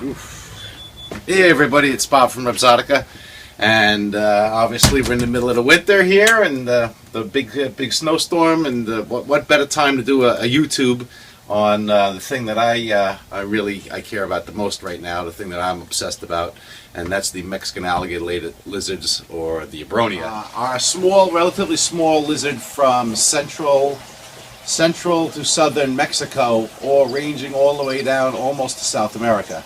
Hey everybody, it's Bob from Repxotica, and obviously we're in the middle of the winter here, and the big snowstorm, and what better time to do a YouTube on the thing that I care about the most right now, the thing that I'm obsessed about, and that's the Mexican Alligator Lizards, or the Abronia. Our relatively small lizard from central to southern Mexico, or ranging all the way down almost to South America.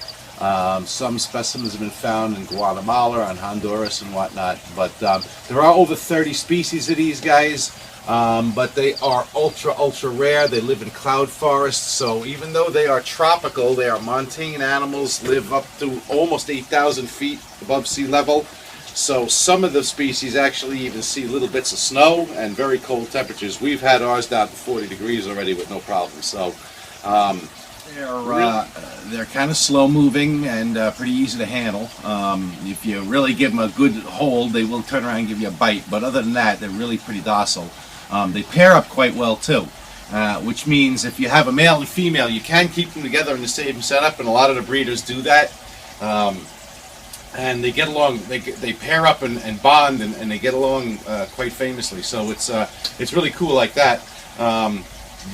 Some specimens have been found in Guatemala and Honduras and whatnot, but there are over 30 species of these guys, but they are ultra rare. They live in cloud forests, so even though they are tropical, they are montane animals, live up to almost 8,000 feet above sea level. So some of the species actually even see little bits of snow and very cold temperatures. We've had ours down to 40 degrees already with no problem. So they're kind of slow moving and pretty easy to handle. If you really give them a good hold, they will turn around and give you a bite, but other than that, they're really pretty docile. They pair up quite well too, which means if you have a male and female, you can keep them together in the same setup, and a lot of the breeders do that. And they get along, they pair up and bond, and they get along quite famously, so it's really cool like that.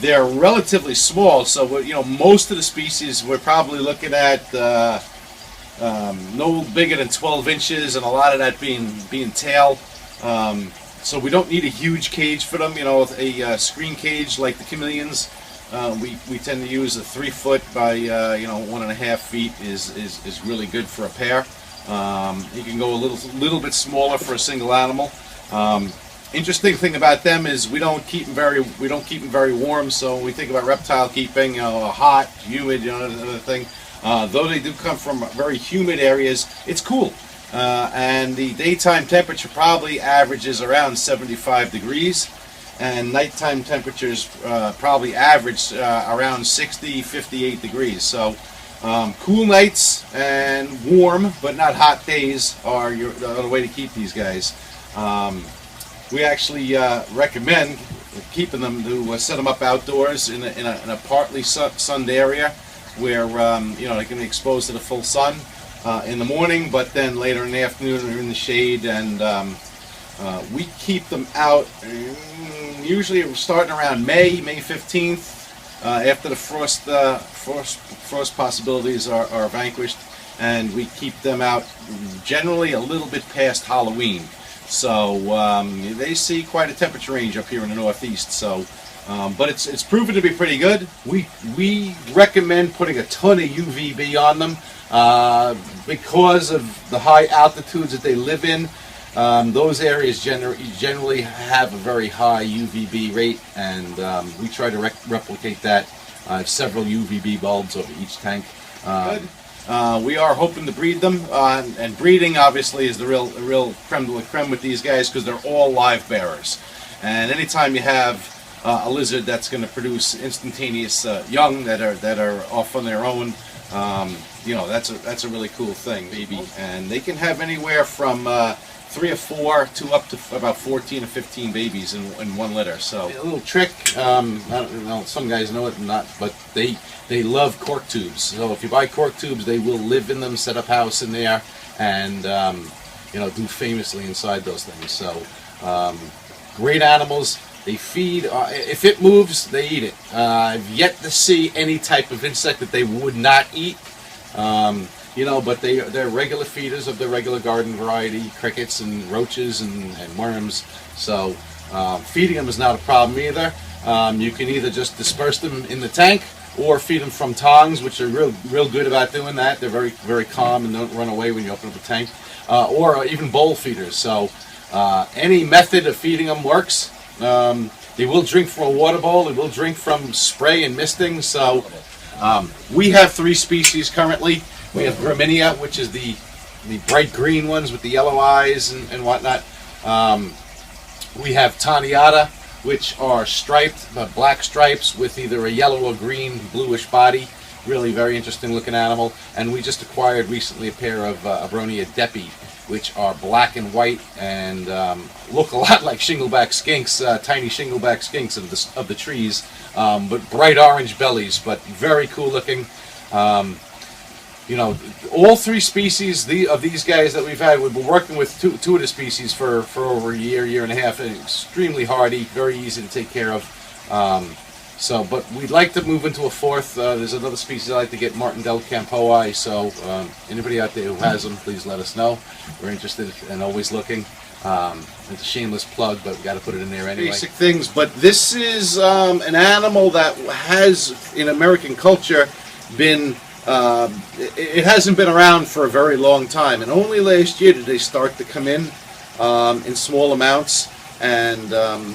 They're relatively small, so most of the species we're probably looking at no bigger than 12 inches, and a lot of that being tail. So we don't need a huge cage for them. A screen cage like the chameleons. We tend to use a 3 foot by 1.5 feet is really good for a pair. You can go a little bit smaller for a single animal. Interesting thing about them is we don't keep them very warm. So when we think about reptile keeping, hot, humid, another thing. Though they do come from very humid areas, it's cool. And the daytime temperature probably averages around 75 degrees, and nighttime temperatures probably average around 60, 58 degrees. So cool nights and warm but not hot days are the way to keep these guys. We actually recommend keeping them to set them up outdoors in a partly sunned area where they can be exposed to the full sun in the morning, but then later in the afternoon they're in the shade. And we keep them out usually starting around May 15th, after the frost possibilities are vanquished, and we keep them out generally a little bit past Halloween. So they see quite a temperature range up here in the Northeast. So, but it's proven to be pretty good. We recommend putting a ton of UVB on them because of the high altitudes that they live in. Those areas generally have a very high UVB rate, and we try to replicate that. I have several UVB bulbs over each tank. We are hoping to breed them, and breeding obviously is the real creme de la creme with these guys, because they're all live bearers. And anytime you have a lizard that's going to produce instantaneous young that are off on their own, that's a really cool thing, baby. And they can have anywhere from 3 or 4 to up to about 14 or 15 babies in one litter. So a little trick, I don't know, some guys know it or not, but they love cork tubes. So if you buy cork tubes, they will live in them, set up house in there, and do famously inside those things. So great animals. They feed. If it moves, they eat it. I've yet to see any type of insect that they would not eat. But they're regular feeders of the regular garden variety, crickets and roaches and worms. So feeding them is not a problem either. You can either just disperse them in the tank or feed them from tongs, which are real good about doing that. They're very calm and don't run away when you open up the tank. Or even bowl feeders. So any method of feeding them works. They will drink from a water bowl. They will drink from spray and misting. So we have 3 species currently. We have Graminia, which is the bright green ones with the yellow eyes and whatnot. We have Taniata, which are striped, black stripes with either a yellow or green bluish body. Really very interesting looking animal. And we just acquired recently a pair of Abronia Depi, which are black and white and look a lot like shingleback skinks, tiny shingleback skinks of the trees, but bright orange bellies, but very cool looking. you know, all three species of these guys that we've had, we've been working with two of the species for over a year and a half, and extremely hardy, very easy to take care of. But we'd like to move into a fourth. There's another species I'd like to get, Martindale campoi. So anybody out there who has them, please let us know. We're interested and always looking. It's a shameless plug, but we got to put it in there anyway. Basic things, but this is an animal that has, in American culture, been it hasn't been around for a very long time, and only last year did they start to come in small amounts. And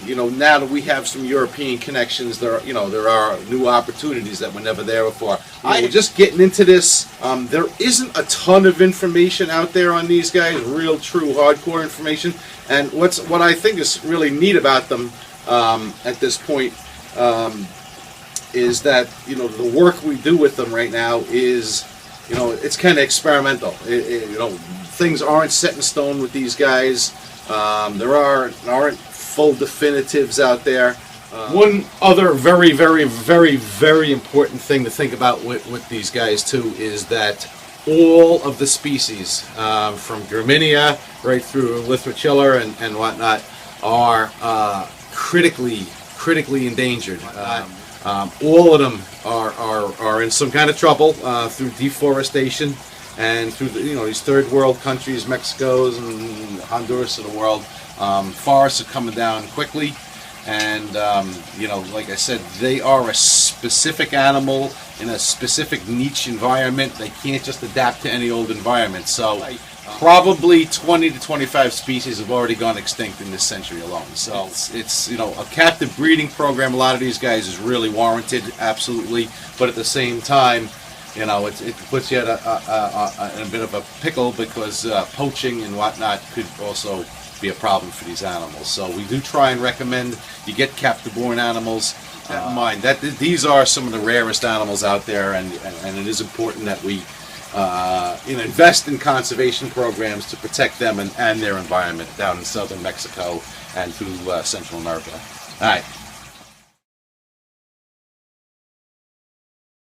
you know, now that we have some European connections, there are new opportunities that were never there before. Just getting into this, there isn't a ton of information out there on these guys, real, true, hardcore information. And what I think is really neat about them at this point is that, you know, the work we do with them right now is, you know, it's kind of experimental. You know, things aren't set in stone with these guys. There aren't full definitives out there. One other very, very, very, very important thing to think about with these guys too is that all of the species, from Graminia right through Lithochilla and whatnot, are critically endangered. All of them are in some kind of trouble through deforestation and through these third world countries, Mexico's and Honduras of the world. Forests are coming down quickly, and like I said, they are a specific animal in a specific niche environment. They can't just adapt to any old environment. So probably 20 to 25 species have already gone extinct in this century alone. So it's a captive breeding program. A lot of these guys is really warranted, absolutely, but at the same time, it puts you at a bit of a pickle, because poaching and whatnot could also be a problem for these animals. So we do try and recommend you get captive-born animals. Have in mind that these are some of the rarest animals out there, and it is important that we invest in conservation programs to protect them and their environment down in southern Mexico and through Central America. All right.